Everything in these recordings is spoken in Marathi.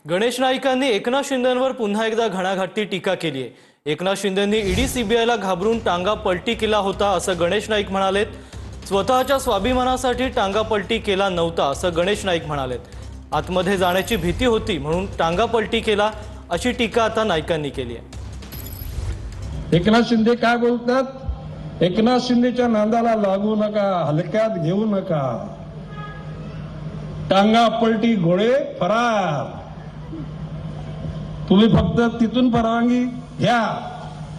गणेश नाईकांनी एकनाथ शिंदेंवर पुन्हा एकदा घणाघाती टीका केली आहे। एकनाथ शिंदेंनी ईडी सीबीआयला घाबरून टांगा पलटी केला होता असं गणेश नाईक म्हणालेत। स्वतःच्या स्वाभिमानासाठी टांगा पलटी केला नव्हता असं गणेश नाईक म्हणालेत। आतमध्ये जाण्याची भीती होती म्हणून टांगा पलटी केला अशी टीका आता नाईकांनी केली आहे। एकनाथ शिंदे काय बोलतात? एकनाथ शिंदेच्या नांदाला लागू नका, हलक्यात घेऊ नका। टांगा पलटी घोडे फरार। तुम्ही फक्त तिथून परवानगी घ्या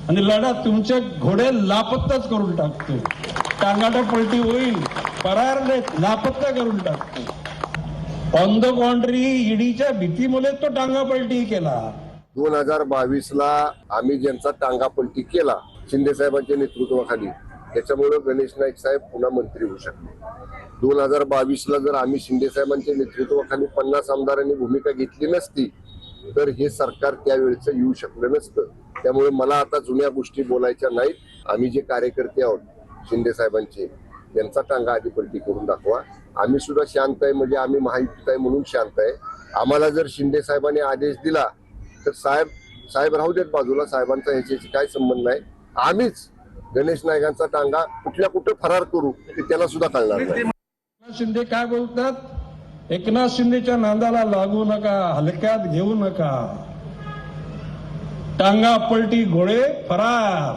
आणि लढा, तुमचे घोडे लापत्ताच करून टाकतो। टांगाटा पलटी होईल, फरार लापत्ता करून टाकतो। ऑन द कॉन्ट्री ईडीच्या भीतीमुळे तो टांगा पलटी केला। 2022 ला आम्ही ज्यांचा टांगा पलटी केला शिंदे साहेबांच्या नेतृत्वाखाली, त्याच्यामुळे गणेश नाईक साहेब पुन्हा मंत्री होऊ शकले। 2022 ला जर आम्ही शिंदे साहेबांच्या नेतृत्वाखाली 50 आमदारांनी भूमिका घेतली नसती तर हे सरकार त्यावेळेच येऊ शकलं नसतं। त्यामुळे मला आता जुन्या गोष्टी बोलायच्या नाहीत। आम्ही जे कार्यकर्ते आहोत शिंदे साहेबांचे, त्यांचा टांगा आधी पलटी करून दाखवा। आम्ही सुद्धा शांत आहे, म्हणजे आम्ही महायुतीत आहे म्हणून शांत आहे। आम्हाला जर शिंदे साहेबांनी आदेश दिला तर साहेब राहू देत बाजूला, साहेबांचा ह्याच्याशी काय संबंध नाही। आम्हीच गणेश नाईकांचा टांगा कुठे फरार करू ते त्याला सुद्धा कळणार नाही। एकनाथ शिंदे काय बोलतात? एकनाथ शिंदेच्या नांदाला लागू नका, हलक्यात घेऊ नका। टांगा पलटी घोडे फरार।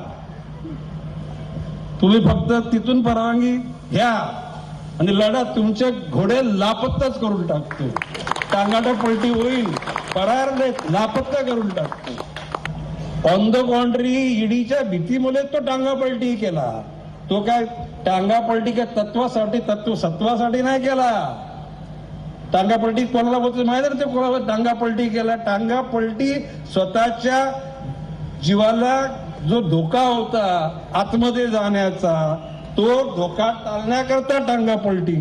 तुम्ही फक्त तिथून परवानगी घ्या आणि लढा, तुमचे घोडे लापत्ताच करून टाकतो। टांगाटा पलटी होईल, फरार लापत्ता करून टाकतो। ऑन द कॉन्ट्री ईडीच्या भीतीमुळे तो टांगा पलटी केला। तो काय टांगा पलटी काय सत्वासाठी नाही केला। टांगा पलटी कोणाला बोलतो माहिती आहे? ते कोणाला टांगा पलटी केला? टांगा पलटी स्वतःच्या जीवाला जो धोका होता आतमध्ये जाण्याचा, तो धोका टाळण्याकरता टांगा पलटी